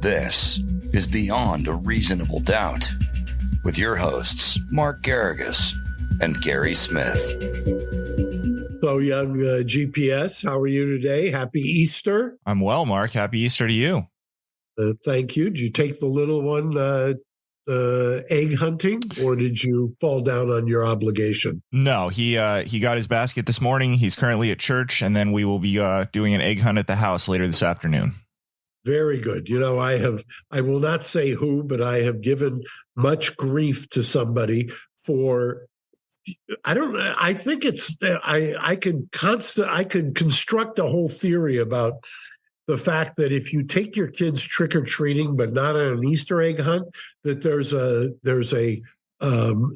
This is Beyond a Reasonable Doubt with your hosts, Mark Garrigus and Gary Smith. So, young GPS, how are you today? Happy Easter. I'm well, Mark. Happy Easter to you. Thank you. Did you take the little one egg hunting, or did you fall down on your obligation? No, he got his basket this morning. He's currently at church, and then we will be doing an egg hunt at the house later this afternoon. Very good. You know, I will not say who, but I have given much grief to somebody for, I think it's, I can construct a whole theory about the fact that if you take your kids trick-or-treating, but not on an Easter egg hunt, that there's a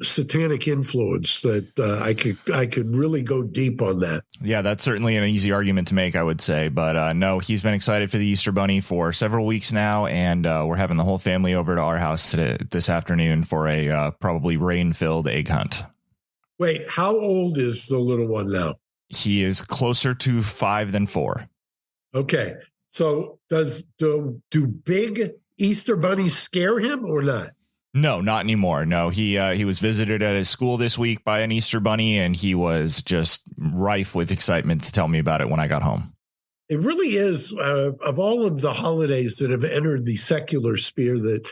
satanic influence that I could really go deep on that. Yeah, that's certainly an easy argument to make, I would say. But no, he's been excited for the Easter Bunny for several weeks now, and we're having the whole family over to our house this afternoon for a probably rain-filled egg hunt. Wait, how old is the little one now? He is closer to 5 than 4. Okay, so do big Easter bunnies scare him or not? No, not anymore. No, he was visited at his school this week by an Easter bunny, and he was just rife with excitement to tell me about it when I got home. It really is, of all of the holidays that have entered the secular sphere, that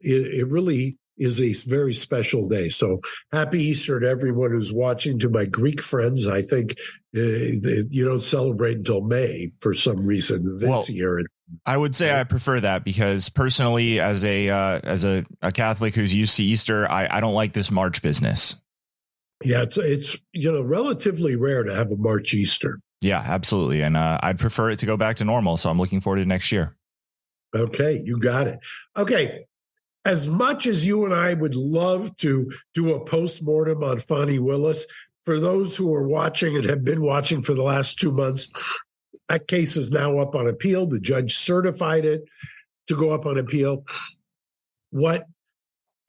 it really is a very special day. So happy Easter to everyone who's watching. To my Greek friends, I think you don't celebrate until May for some reason this year. I would say I prefer that because personally, as a Catholic who's used to Easter, I don't like this March business. Yeah, it's relatively rare to have a March Easter. Yeah, absolutely. And I'd prefer it to go back to normal. So I'm looking forward to next year. Okay, you got it. Okay. As much as you and I would love to do a postmortem on Fonnie Willis, for those who are watching and have been watching for the last 2 months, that case is now up on appeal. The judge certified it to go up on appeal. What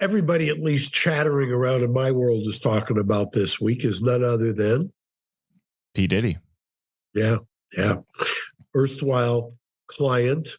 everybody, at least chattering around in my world, is talking about this week is none other than P. Diddy. Yeah. Erstwhile client.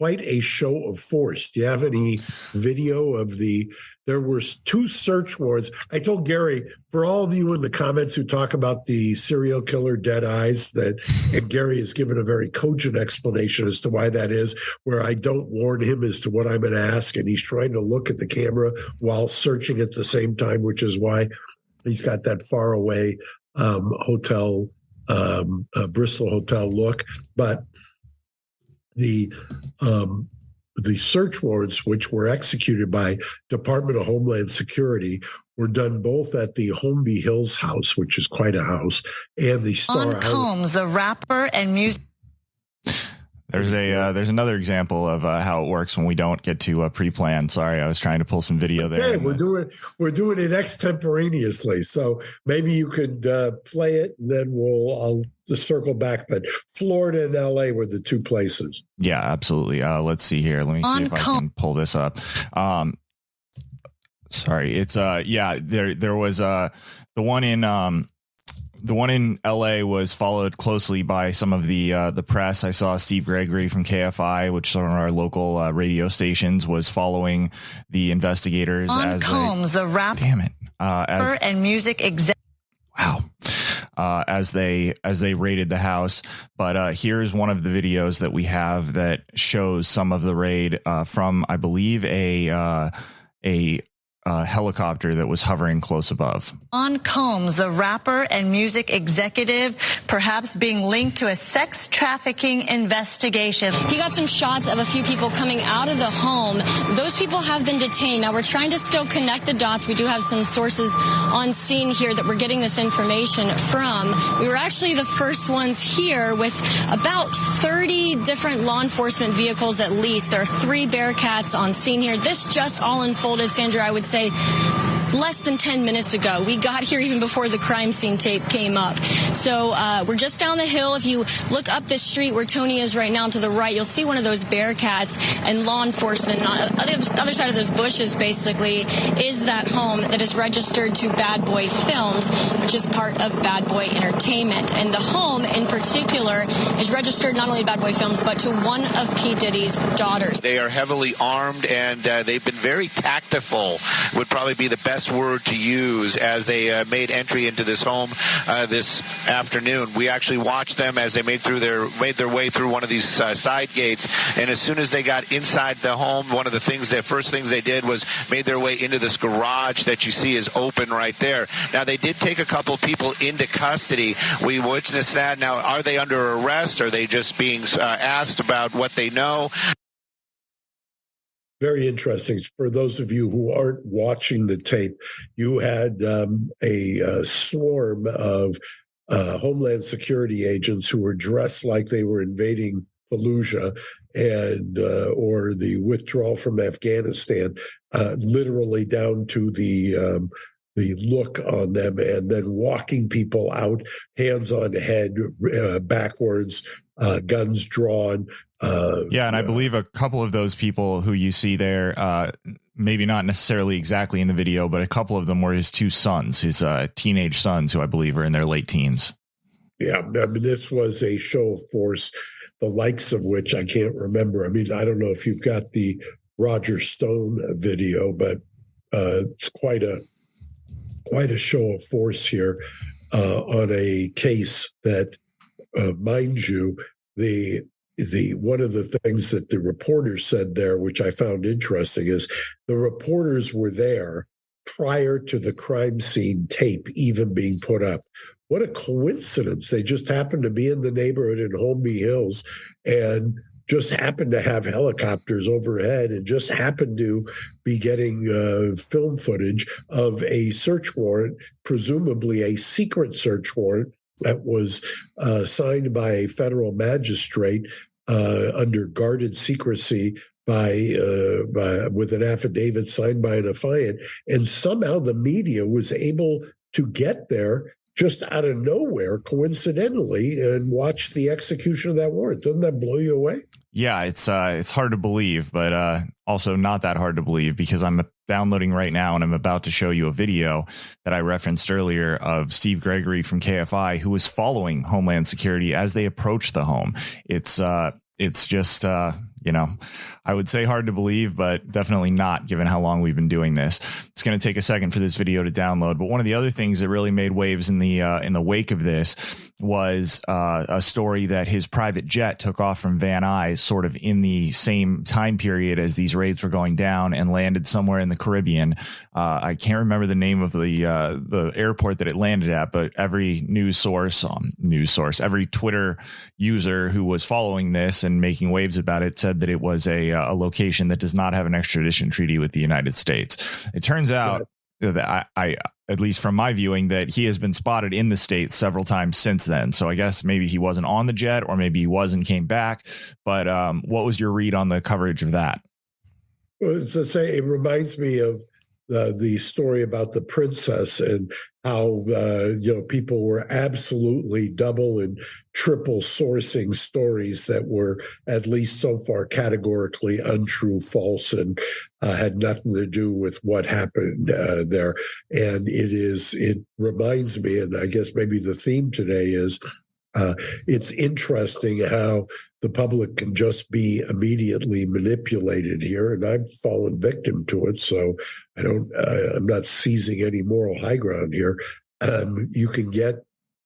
Quite a show of force. Do you have any video of there were 2 search warrants? I told Gary, for all of you in the comments who talk about the serial killer dead eyes, and Gary has given a very cogent explanation as to why that is, where I don't warn him as to what I'm going to ask, and he's trying to look at the camera while searching at the same time, which is why he's got that far away hotel, Bristol hotel look. But the search warrants, which were executed by Department of Homeland Security, were done both at the Holmby Hills house, which is quite a house, and the Star Combs, the rapper and music. There's another example of how it works when we don't get to pre-plan. Sorry, I was trying to pull some video there. Okay, we're doing it extemporaneously, so maybe you could play it, and then I'll just circle back. But Florida and LA were the 2 places. Yeah, absolutely. Let's see here. Let me see if I can pull this up. Sorry, it's there was the one in LA was followed closely by some of the press. I saw Steve Gregory from KFI, which is one of our local radio stations, was following the investigators the rapper and music exec. Wow. As they raided the house. But here's one of the videos that we have that shows some of the raid from, I believe, a helicopter that was hovering close above. Sean Combs, the rapper and music executive, perhaps being linked to a sex trafficking investigation. He got some shots of a few people coming out of the home. Those people have been detained. Now, we're trying to still connect the dots. We do have some sources on scene here that we're getting this information from. We were actually the first ones here with about 30 different law enforcement vehicles at least. There are 3 Bearcats on scene here. This just all unfolded, Sandra, I would say, less than 10 minutes ago. We got here even before the crime scene tape came up. So we're just down the hill. If you look up this street where Tony is right now to the right, you'll see one of those Bearcats, and law enforcement on the other side of those bushes basically is that home that is registered to Bad Boy Films, which is part of Bad Boy Entertainment. And the home in particular is registered not only to Bad Boy Films, but to one of P. Diddy's daughters. They are heavily armed, and they've been very tactful, would probably be the best word to use, as they made entry into this home this afternoon. We actually watched them as they made their way through one of these side gates, and as soon as they got inside the home, one of the first things they did was made their way into this garage that you see is open right there. Now, they did take a couple people into custody. We witnessed that. Now, are they under arrest? Are they just being asked about what they know? Very interesting. For those of you who aren't watching the tape, you had a swarm of Homeland Security agents who were dressed like they were invading Fallujah and or the withdrawal from Afghanistan, literally down to the look on them, and then walking people out, hands on head, backwards, guns drawn. And I believe a couple of those people who you see there, maybe not necessarily exactly in the video, but a couple of them were his two sons, his teenage sons, who I believe are in their late teens. Yeah, I mean, this was a show of force, the likes of which I can't remember. I mean, I don't know if you've got the Roger Stone video, but it's quite a show of force here on a case that, mind you, the one of the things that the reporters said there, which I found interesting, is the reporters were there prior to the crime scene tape even being put up. What a coincidence. They just happened to be in the neighborhood in Holmby Hills and just happened to have helicopters overhead and just happened to be getting film footage of a search warrant, presumably a secret search warrant that was signed by a federal magistrate under guarded secrecy with an affidavit signed by an affiant. And somehow the media was able to get there just out of nowhere, coincidentally, and watch the execution of that warrant. Doesn't that blow you away? Yeah, it's hard to believe, but also not that hard to believe, because I'm downloading right now and I'm about to show you a video that I referenced earlier of Steve Gregory from KFI, who was following Homeland Security as they approached the home. It's just, I would say hard to believe, but definitely not, given how long we've been doing this. It's going to take a second for this video to download. But one of the other things that really made waves in the wake of this was a story that his private jet took off from Van Nuys sort of in the same time period as these raids were going down and landed somewhere in the Caribbean. I can't remember the name of the airport that it landed at, but every news source, every Twitter user who was following this and making waves about it said that it was a location that does not have an extradition treaty with the United States. It turns out that I, at least from my viewing, that he has been spotted in the States several times since then. So I guess maybe he wasn't on the jet, or maybe he was and came back. But what was your read on the coverage of that? Well, to say, it reminds me of the story about the princess and how people were absolutely double and triple sourcing stories that were, at least so far, categorically untrue, false, and had nothing to do with what happened there. And it reminds me, and I guess maybe the theme today is, it's interesting how the public can just be immediately manipulated here, and I've fallen victim to it. So I'm not seizing any moral high ground here. You can get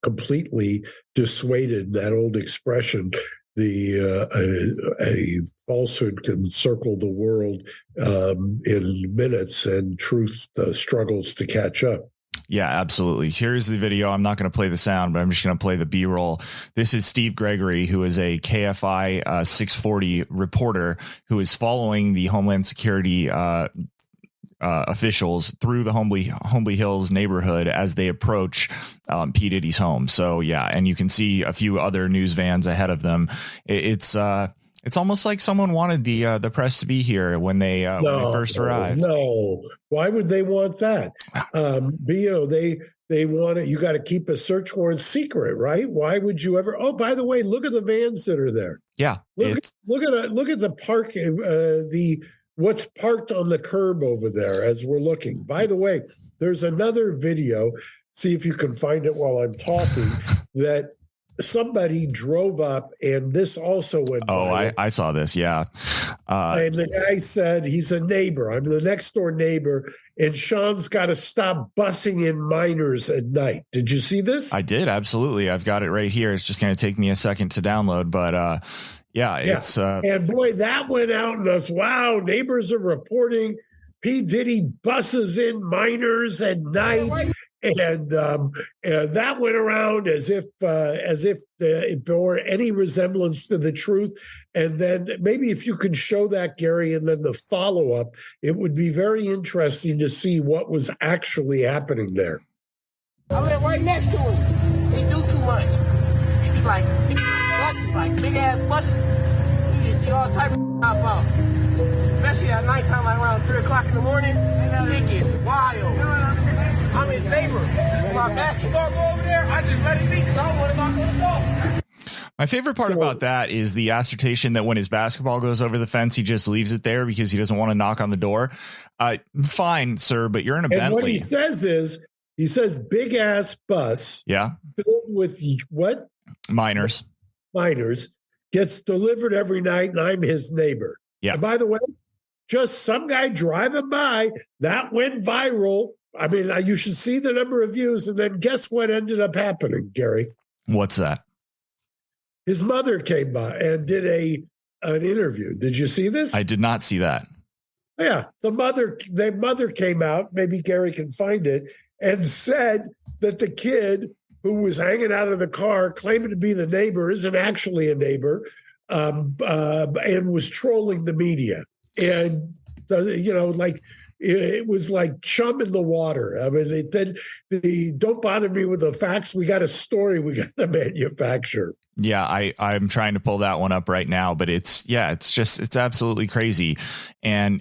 completely dissuaded. That old expression, a falsehood can circle the world in minutes, and truth struggles to catch up. Yeah, absolutely. Here's the video. I'm not going to play the sound, but I'm just going to play the B-roll. This is Steve Gregory, who is a KFI 640 reporter who is following the Homeland Security officials through the Holmby Hills neighborhood as they approach P. Diddy's home. So, yeah, and you can see a few other news vans ahead of them. It's It's almost like someone wanted the press to be here when they first arrived. No, why would they want that? They want it. You got to keep a search warrant secret, right? Why would you ever? Oh, by the way, look at the vans that are there. Yeah, look at the park. What's parked on the curb over there as we're looking. By the way, there's another video. See if you can find it while I'm talking. That somebody drove up, and this also went. Oh, I saw this. Yeah, and the guy said he's a neighbor. I'm the next door neighbor, and Sean's got to stop bussing in minors at night. Did you see this? I did, absolutely. I've got it right here. It's just going to take me a second to download, but it's and boy, that went out, and us. Wow, neighbors are reporting P. Diddy buses in minors at night. And that went around as if it bore any resemblance to the truth. And then maybe if you could show that, Gary, and then the follow up, it would be very interesting to see what was actually happening there. I live right next to him. He do too much. He be like buses, like big ass buses. You see all types of pop out, especially at nighttime, like around 3 o'clock in the morning. It gets wild. I'm his neighbor. When my basketball go over there, I just let it be because I don't want to knock on the door. My favorite part about that is the assertion that when his basketball goes over the fence, he just leaves it there because he doesn't want to knock on the door. Fine, sir, but you're in a Bentley. What he says is, big ass bus. Yeah. Filled with what? Minors. Gets delivered every night, and I'm his neighbor. Yeah. And by the way, just some guy driving by, that went viral. I mean, you should see the number of views. And then guess what ended up happening, Gary? What's that? His mother came by and did an interview. Did you see this? I did not see that. Yeah. The mother came out, maybe Gary can find it, and said that the kid who was hanging out of the car claiming to be the neighbor isn't actually a neighbor, and was trolling the media. And, it was like chum in the water. I mean, don't bother me with the facts. We got a story we got to manufacture. Yeah, I'm trying to pull that one up right now, but it's absolutely crazy. And,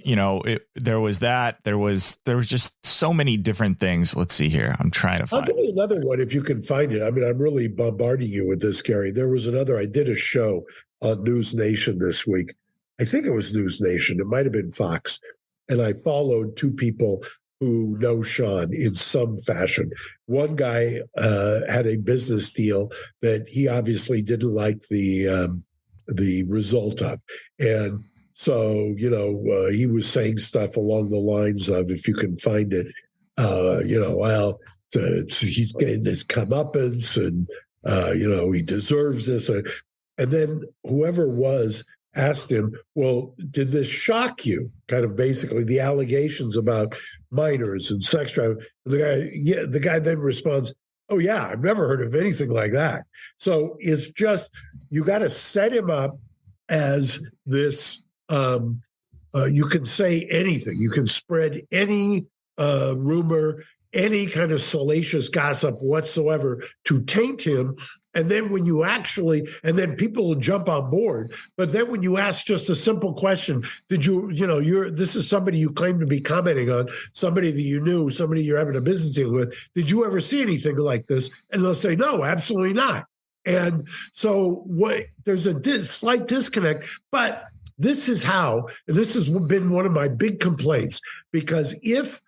there was just so many different things. Let's see here. I'm trying to find I'll give you another one if you can find it. I mean, I'm really bombarding you with this, Gary. There was I did a show on News Nation this week. I think it was News Nation. It might have been Fox. And I followed two people who know Sean in some fashion. One guy had a business deal that he obviously didn't like the result of. And so, he was saying stuff along the lines of, if you can find it, he's getting his comeuppance and, he deserves this. And then whoever was asked him, well, did this shock you? Kind of basically the allegations about minors and sex trafficking. The guy then responds, oh, yeah, I've never heard of anything like that. So it's just, you got to set him up as this, you can say anything. You can spread any rumor, any kind of salacious gossip whatsoever to taint him. And then and then people will jump on board. But then when you ask just a simple question, did this is somebody you claim to be commenting on, somebody that you knew, somebody you're having a business deal with. Did you ever see anything like this? And they'll say, no, absolutely not. And so there's a slight disconnect, but this is how, and this has been one of my big complaints, because if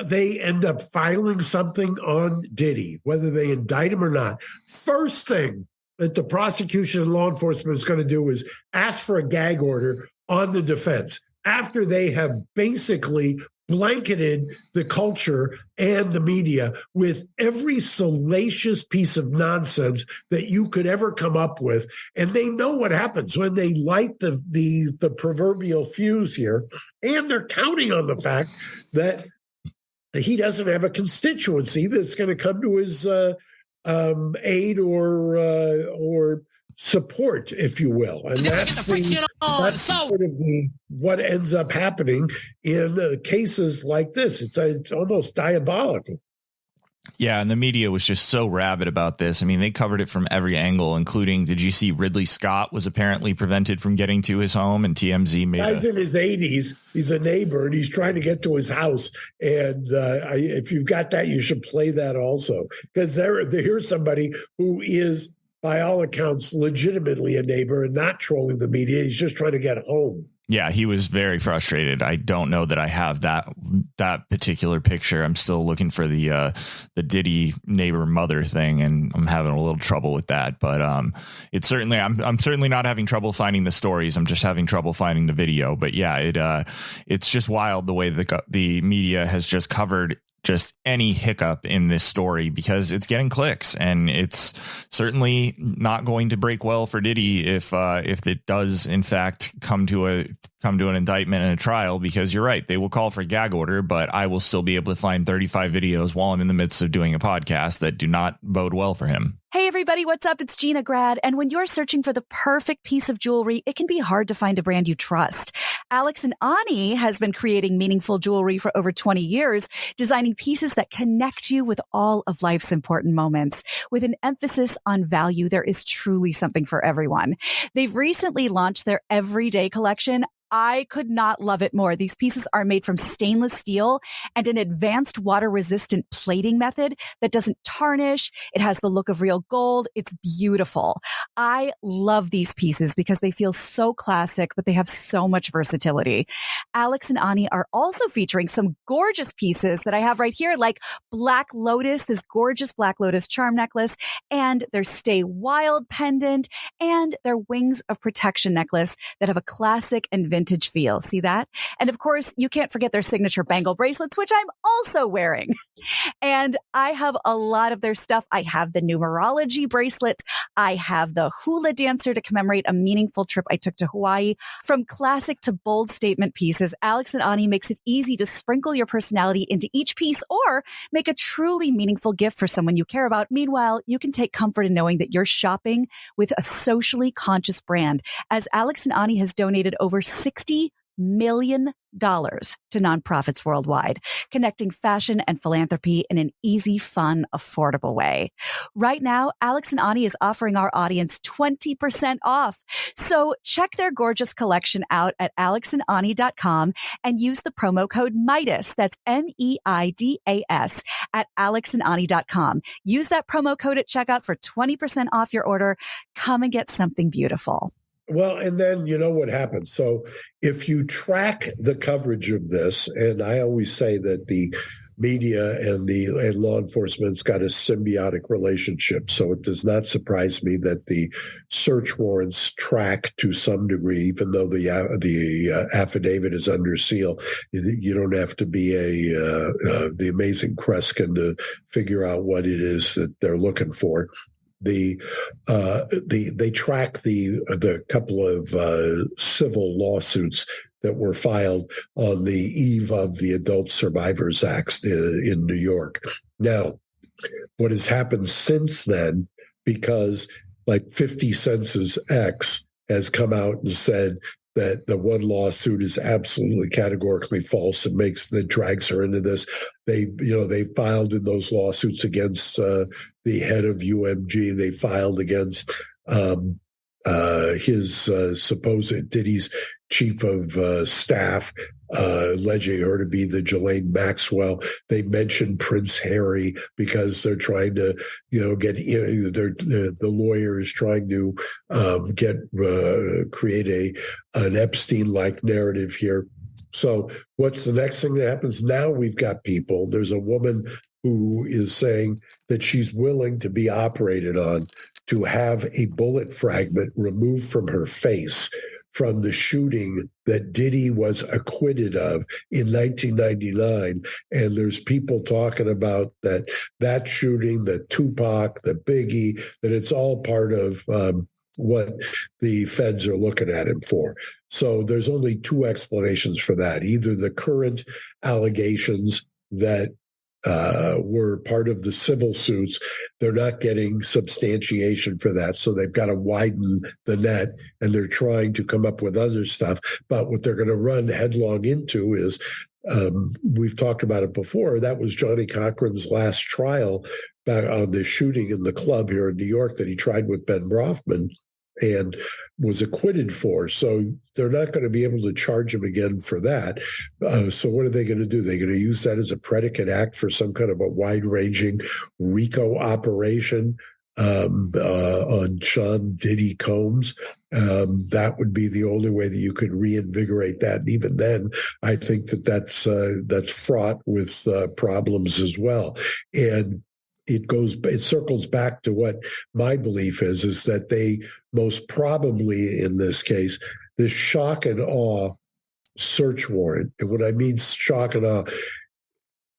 they end up filing something on Diddy, whether they indict him or not, first thing that the prosecution and law enforcement is going to do is ask for a gag order on the defense after they have basically blanketed the culture and the media with every salacious piece of nonsense that you could ever come up with. And they know what happens when they light the proverbial fuse here. And they're counting on the fact that he doesn't have a constituency that's going to come to his aid or support, if you will. And that's sort of what ends up happening in cases like this. It's almost diabolical. Yeah, and the media was just so rabid about this. I mean, they covered it from every angle, including, did you see Ridley Scott was apparently prevented from getting to his home, and TMZ made Guy's in his 80s. He's a neighbor, and he's trying to get to his house. And if you've got that, you should play that also, because here's somebody who is, by all accounts, legitimately a neighbor and not trolling the media. He's just trying to get home. Yeah, he was very frustrated. I don't know that I have that particular picture. I'm still looking for the Diddy neighbor mother thing, and I'm having a little trouble with that. But it's certainly I'm certainly not having trouble finding the stories. I'm just having trouble finding the video. But yeah, it's just wild the way the media has just covered just any hiccup in this story, because it's getting clicks, and it's certainly not going to break well for Diddy if it does in fact come to an indictment and a trial, because you're right, they will call for a gag order, but I will still be able to find 35 videos while I'm in the midst of doing a podcast that do not bode well for him. Hey everybody, what's up? It's Gina Grad. And when you're searching for the perfect piece of jewelry, it can be hard to find a brand you trust. Alex and Ani has been creating meaningful jewelry for over 20 years, designing pieces that connect you with all of life's important moments. With an emphasis on value, there is truly something for everyone. They've recently launched their everyday collection. I could not love it more. These pieces are made from stainless steel and an advanced water-resistant plating method that doesn't tarnish. It has the look of real gold. It's beautiful. I love these pieces because they feel so classic, but they have so much versatility. Alex and Ani are also featuring some gorgeous pieces that I have right here, like Black Lotus, this gorgeous Black Lotus charm necklace, and their Stay Wild pendant, and their Wings of Protection necklace that have a classic and vintage feel. See that? And of course, you can't forget their signature bangle bracelets, which I'm also wearing. And I have a lot of their stuff. I have the numerology bracelets. I have the hula dancer to commemorate a meaningful trip I took to Hawaii. From classic to bold statement pieces, Alex and Ani makes it easy to sprinkle your personality into each piece or make a truly meaningful gift for someone you care about. Meanwhile, you can take comfort in knowing that you're shopping with a socially conscious brand, as Alex and Ani has donated over $60 million to nonprofits worldwide, connecting fashion and philanthropy in an easy, fun, affordable way. Right now, Alex and Ani is offering our audience 20% off. So check their gorgeous collection out at alexandani.com and use the promo code MIDAS. That's MEIDAS at alexandani.com. Use that promo code at checkout for 20% off your order. Come and get something beautiful. Well, and then you know what happens. So if you track the coverage of this, and I always say that the media and law enforcement's got a symbiotic relationship. So it does not surprise me that the search warrants track to some degree, even though the affidavit is under seal. You don't have to be the amazing Kreskin to figure out what it is that they're looking for. They track the couple of civil lawsuits that were filed on the eve of the Adult Survivors Act in New York. Now, what has happened since then, because like 50 Cent's X has come out and said that the one lawsuit is absolutely categorically false and drags her into this. They filed in those lawsuits against the head of UMG. They filed against his supposed Diddy's chief of staff, alleging her to be the Ghislaine Maxwell. They mentioned Prince Harry because they're trying to, the lawyer is trying to create an Epstein-like narrative here. So what's the next thing that happens? Now we've got people. There's a woman who is saying that she's willing to be operated on to have a bullet fragment removed from her face from the shooting that Diddy was acquitted of in 1999. And there's people talking about that shooting, the Tupac, the Biggie, that it's all part of what the feds are looking at him for. So there's only two explanations for that. Either the current allegations that were part of the civil suits, they're not getting substantiation for that. So they've got to widen the net, and they're trying to come up with other stuff. But what they're going to run headlong into is we've talked about it before. That was Johnny Cochran's last trial back on the shooting in the club here in New York that he tried with Ben Brofman and was acquitted for. So they're not going to be able to charge him again for that. So what are they going to do? They're going to use that as a predicate act for some kind of a wide-ranging RICO operation on Sean Diddy Combs. That would be the only way that you could reinvigorate that. And even then, I think that that's fraught with problems as well. And it circles back to what my belief is that they most probably, in this case, this shock and awe search warrant. And what I mean shock and awe,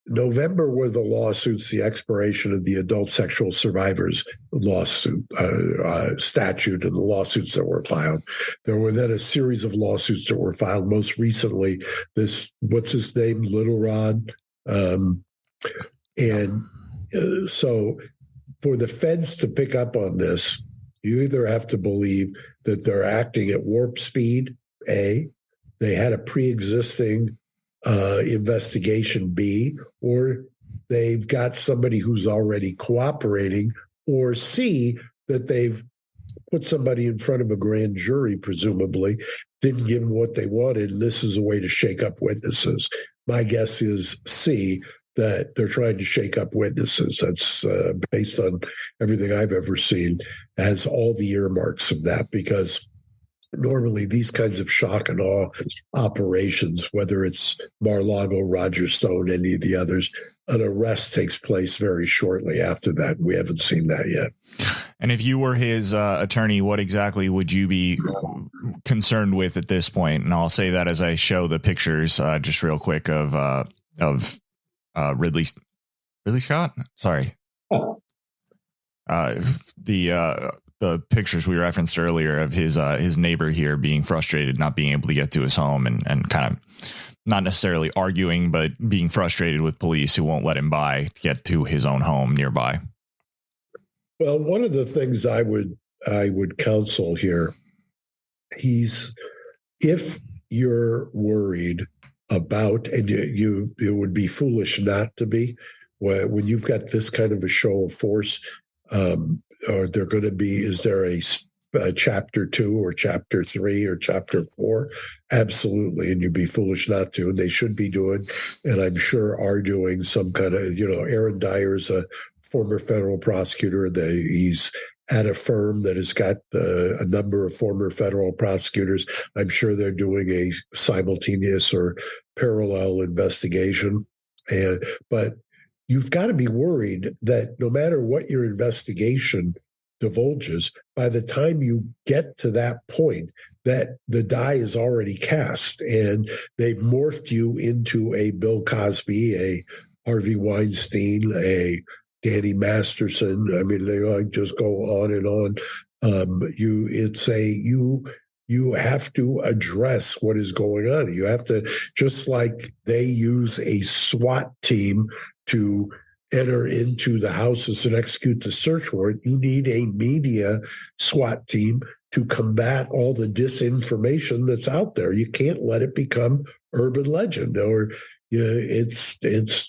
November were the lawsuits, the expiration of the adult sexual survivors lawsuit statute and the lawsuits that were filed. There were then a series of lawsuits that were filed. Most recently, this, what's his name, Little Rod. So for the feds to pick up on this, you either have to believe that they're acting at warp speed, A, they had a pre-existing investigation, B, or they've got somebody who's already cooperating, or C, that they've put somebody in front of a grand jury, presumably, didn't give them what they wanted, and this is a way to shake up witnesses. My guess is C, that they're trying to shake up witnesses. That's based on everything I've ever seen, has all the earmarks of that, because normally these kinds of shock and awe operations, whether it's Mar-a-Lago, Roger Stone, any of the others, an arrest takes place very shortly after that. We haven't seen that yet. And if you were his attorney, what exactly would you be concerned with at this point? And I'll say that as I show the pictures, just real quick, of Ridley Scott. Sorry. The pictures we referenced earlier of his neighbor here being frustrated, not being able to get to his home, and kind of not necessarily arguing, but being frustrated with police who won't let him get to his own home nearby. Well, one of the things I would counsel here, if you're worried about, and it would be foolish not to be, when you've got this kind of a show of force, are there going to be, is there a chapter 2 or chapter 3 or chapter 4? Absolutely. And you'd be foolish not to. And they should be doing, and I'm sure are doing, some kind of, Aaron Dyer's a former federal prosecutor. He's at a firm that has got a number of former federal prosecutors. I'm sure they're doing a simultaneous or parallel investigation. But you've got to be worried that no matter what your investigation divulges, by the time you get to that point, that the die is already cast and they've morphed you into a Bill Cosby, a Harvey Weinstein, a Danny Masterson. I mean, they just go on and on. You have to address what is going on. You have to, just like they use a SWAT team to enter into the houses and execute the search warrant, you need a media SWAT team to combat all the disinformation that's out there. You can't let it become urban legend, or it's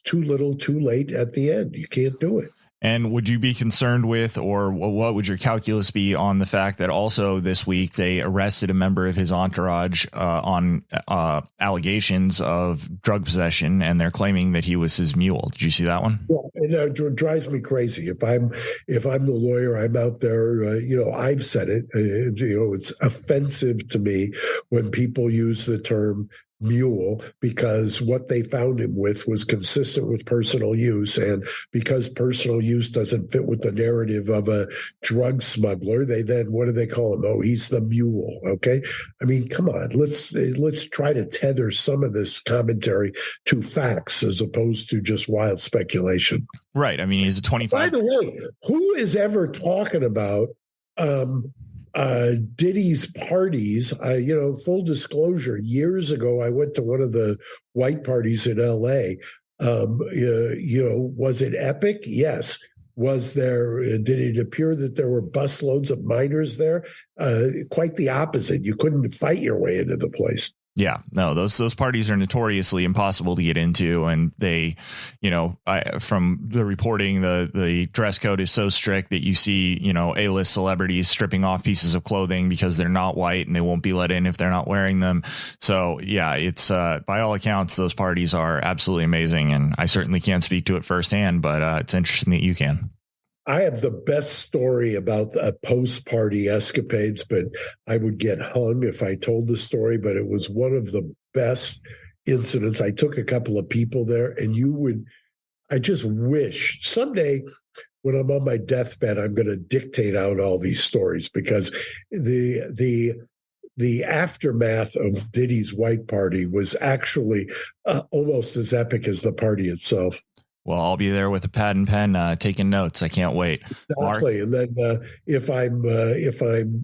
too little too late at the end. You can't do it. And would you be concerned with, or what would your calculus be on the fact that also this week they arrested a member of his entourage on allegations of drug possession, and they're claiming that he was his mule? Did you see that one? Yeah, it drives me crazy. If I'm the lawyer, I'm out there. I've said it. It's offensive to me when people use the term mule, because what they found him with was consistent with personal use, and because personal use doesn't fit with the narrative of a drug smuggler, they then, what do they call him? Oh, he's the mule. Okay, I mean, come on, let's try to tether some of this commentary to facts as opposed to just wild speculation. Right. I mean, he's a 25. By the way, who is ever talking about Diddy's parties? Full disclosure, years ago, I went to one of the white parties in LA. Was it epic? Yes. Did it appear that there were busloads of minors there? Quite the opposite. You couldn't fight your way into the place. Yeah, no, those parties are notoriously impossible to get into. And they, from the reporting, the dress code is so strict that you see, A-list celebrities stripping off pieces of clothing because they're not white and they won't be let in if they're not wearing them. So, yeah, it's by all accounts, those parties are absolutely amazing. And I certainly can't speak to it firsthand, but it's interesting that you can. I have the best story about post-party escapades, but I would get hung if I told the story. But it was one of the best incidents. I took a couple of people there, and I just wish someday when I'm on my deathbed, I'm going to dictate out all these stories, because the aftermath of Diddy's white party was actually almost as epic as the party itself. Well, I'll be there with a pad and pen, taking notes. I can't wait. Exactly. And then if I'm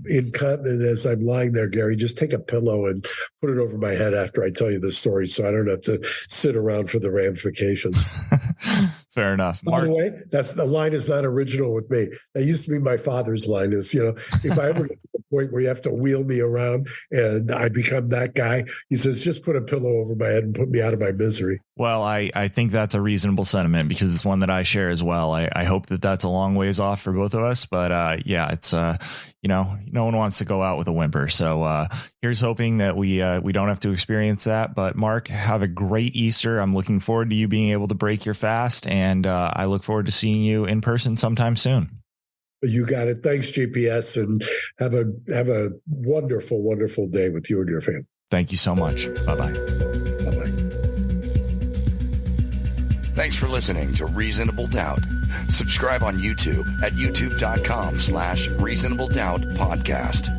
incontinent as I'm lying there, Gary, just take a pillow and put it over my head after I tell you the story, so I don't have to sit around for the ramifications. Fair enough. By the way, the line is not original with me. That used to be my father's line. Is, if I ever get to the point where you have to wheel me around and I become that guy, he says, just put a pillow over my head and put me out of my misery. Well, I think that's a reasonable sentiment, because it's one that I share as well. I hope that that's a long ways off for both of us. But yeah, it's no one wants to go out with a whimper. So here's hoping that we don't have to experience that. But Mark, have a great Easter. I'm looking forward to you being able to break your fast, and I look forward to seeing you in person sometime soon. You got it. Thanks, GPS, and have a wonderful, wonderful day with you and your family. Thank you so much. Bye-bye. Bye-bye. Thanks for listening to Reasonable Doubt. Subscribe on YouTube at youtube.com/Reasonable Doubt Podcast.